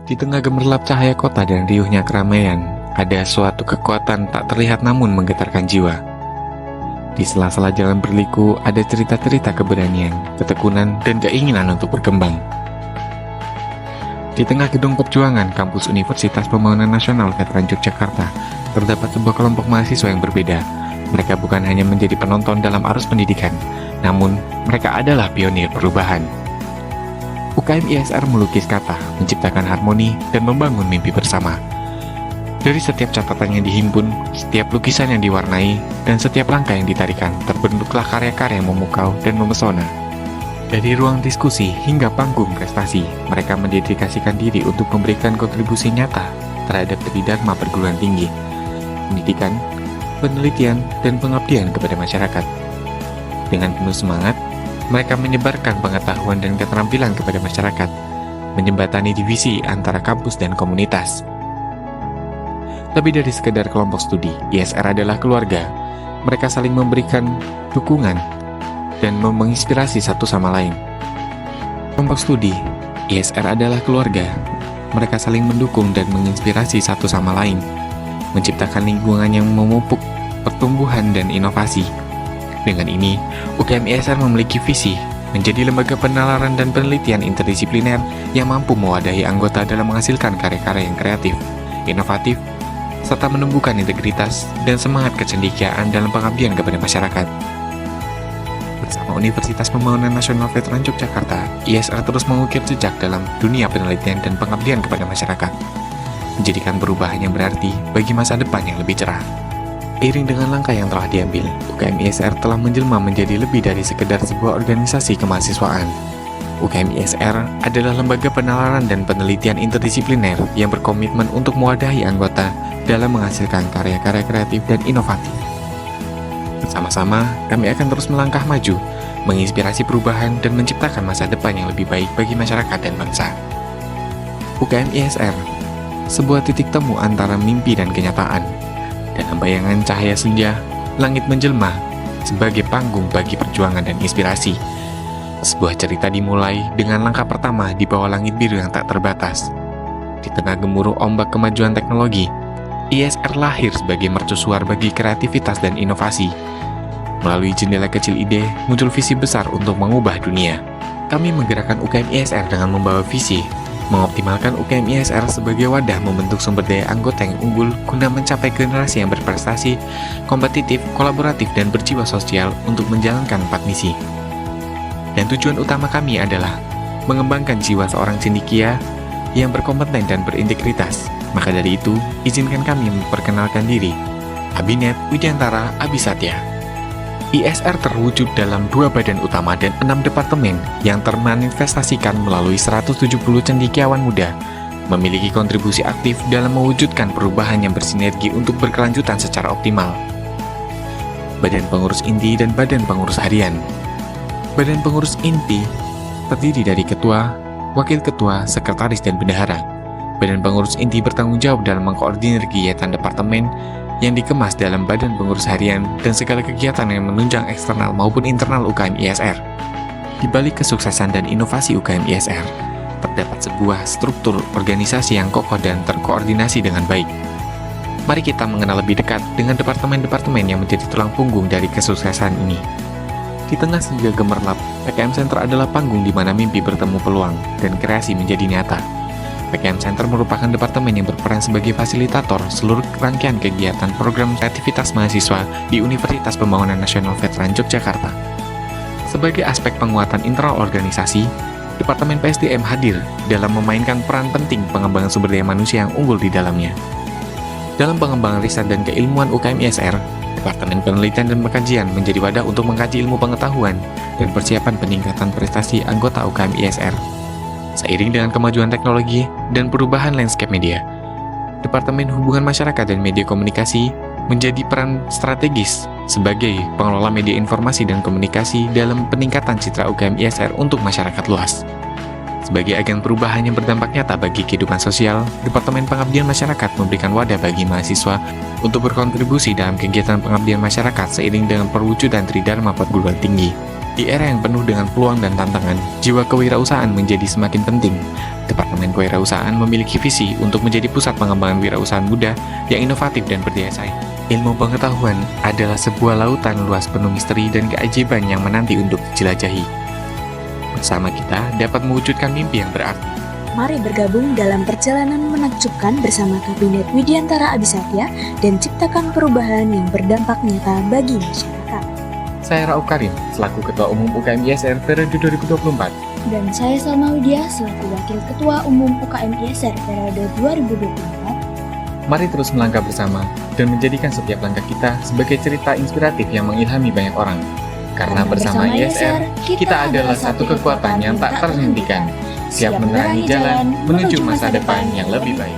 Di tengah gemerlap cahaya kota dan riuhnya keramaian, ada suatu kekuatan tak terlihat namun menggetarkan jiwa. Di sela-sela jalan berliku, ada cerita-cerita keberanian, ketekunan, dan keinginan untuk berkembang. Di tengah gedung perjuangan kampus Universitas Pembangunan Nasional Veteran Yogyakarta, terdapat sebuah kelompok mahasiswa yang berbeda. Mereka bukan hanya menjadi penonton dalam arus pendidikan, namun mereka adalah pionir perubahan. UKM ISR melukis kata, menciptakan harmoni, dan membangun mimpi bersama. Dari setiap catatan yang dihimpun, setiap lukisan yang diwarnai, dan setiap langkah yang ditarikan, terbentuklah karya-karya yang memukau dan memesona. Dari ruang diskusi hingga panggung prestasi, mereka mendedikasikan diri untuk memberikan kontribusi nyata terhadap tridharma perguruan tinggi, pendidikan, penelitian, dan pengabdian kepada masyarakat. Dengan penuh semangat, mereka menyebarkan pengetahuan dan keterampilan kepada masyarakat, menjembatani divisi antara kampus dan komunitas. Lebih dari sekedar kelompok studi, ISR adalah keluarga. Mereka saling memberikan dukungan dan menginspirasi satu sama lain. Kelompok studi, ISR adalah keluarga. Mereka saling mendukung dan menginspirasi satu sama lain, menciptakan lingkungan yang memupuk pertumbuhan dan inovasi. Dengan ini, UKM ISR memiliki visi menjadi lembaga penalaran dan penelitian interdisipliner yang mampu mewadahi anggota dalam menghasilkan karya-karya yang kreatif, inovatif, serta menumbuhkan integritas dan semangat kecendikiaan dalam pengabdian kepada masyarakat. Bersama Universitas Pembangunan Nasional Veteran Yogyakarta, ISR terus mengukir jejak dalam dunia penelitian dan pengabdian kepada masyarakat, menjadikan perubahan yang berarti bagi masa depan yang lebih cerah. Iring dengan langkah yang telah diambil, UKM ISR telah menjelma menjadi lebih dari sekedar sebuah organisasi kemahasiswaan. UKM ISR adalah lembaga penalaran dan penelitian interdisipliner yang berkomitmen untuk mewadahi anggota dalam menghasilkan karya-karya kreatif dan inovatif. Bersama-sama, kami akan terus melangkah maju, menginspirasi perubahan dan menciptakan masa depan yang lebih baik bagi masyarakat dan bangsa. UKM ISR, sebuah titik temu antara mimpi dan kenyataan. Dalam bayangan cahaya senja, langit menjelma sebagai panggung bagi perjuangan dan inspirasi. Sebuah cerita dimulai dengan langkah pertama di bawah langit biru yang tak terbatas. Di tengah gemuruh ombak kemajuan teknologi, ISR lahir sebagai mercusuar bagi kreativitas dan inovasi. Melalui jendela kecil ide, muncul visi besar untuk mengubah dunia. Kami menggerakkan UKM ISR dengan membawa visi, mengoptimalkan UKM ISR sebagai wadah membentuk sumber daya anggota yang unggul guna mencapai generasi yang berprestasi, kompetitif, kolaboratif, dan berjiwa sosial untuk menjalankan 4 misi. Dan tujuan utama kami adalah mengembangkan jiwa seorang cendekia yang berkompeten dan berintegritas. Maka dari itu, izinkan kami memperkenalkan diri. Abinet Widiantara Abisatya. ISR terwujud dalam 2 badan utama dan 6 departemen yang termanifestasikan melalui 170 cendekiawan muda, memiliki kontribusi aktif dalam mewujudkan perubahan yang bersinergi untuk berkelanjutan secara optimal. Badan Pengurus Inti dan Badan Pengurus Harian. Badan Pengurus Inti terdiri dari ketua, wakil ketua, sekretaris, dan bendahara. Badan Pengurus Inti bertanggung jawab dalam mengkoordinir kegiatan departemen yang dikemas dalam Badan Pengurus Harian dan segala kegiatan yang menunjang eksternal maupun internal UKM ISR. Di balik kesuksesan dan inovasi UKM ISR, terdapat sebuah struktur organisasi yang kokoh dan terkoordinasi dengan baik. Mari kita mengenal lebih dekat dengan departemen-departemen yang menjadi tulang punggung dari kesuksesan ini. Di tengah senja gemerlap, PKM Center adalah panggung di mana mimpi bertemu peluang dan kreasi menjadi nyata. PKM Center merupakan departemen yang berperan sebagai fasilitator seluruh rangkaian kegiatan program kreativitas mahasiswa di Universitas Pembangunan Nasional Veteran Yogyakarta. Sebagai aspek penguatan internal organisasi, Departemen PSDM hadir dalam memainkan peran penting pengembangan sumber daya manusia yang unggul di dalamnya. Dalam pengembangan riset dan keilmuan UKM ISR, Departemen Penelitian dan Pengkajian menjadi wadah untuk mengkaji ilmu pengetahuan dan persiapan peningkatan prestasi anggota UKM ISR. Seiring dengan kemajuan teknologi dan perubahan landscape media, Departemen Hubungan Masyarakat dan Media Komunikasi menjadi peran strategis sebagai pengelola media informasi dan komunikasi dalam peningkatan citra UKM ISR untuk masyarakat luas. Sebagai agen perubahan yang berdampak nyata bagi kehidupan sosial, Departemen Pengabdian Masyarakat memberikan wadah bagi mahasiswa untuk berkontribusi dalam kegiatan pengabdian masyarakat seiring dengan perwujudan Tridharma Perguruan Tinggi. Di era yang penuh dengan peluang dan tantangan, jiwa kewirausahaan menjadi semakin penting. Departemen Kewirausahaan memiliki visi untuk menjadi pusat pengembangan wirausahaan muda yang inovatif dan berdaya saing. Ilmu pengetahuan adalah sebuah lautan luas penuh misteri dan keajaiban yang menanti untuk dijelajahi. Bersama kita dapat mewujudkan mimpi yang berarti. Mari bergabung dalam perjalanan menakjubkan bersama Kabinet Widyantara Abisatya dan ciptakan perubahan yang berdampak nyata bagi masyarakat. Saya Rauf Karim, selaku Ketua Umum UKM ISR periode 2024. Dan saya Salma Widya, selaku Wakil Ketua Umum UKM ISR periode 2024. Mari terus melangkah bersama dan menjadikan setiap langkah kita sebagai cerita inspiratif yang mengilhami banyak orang. Karena bersama ISR, kita adalah satu kekuatan yang tak terhentikan, siap menerangi jalan menuju masa depan yang lebih baik.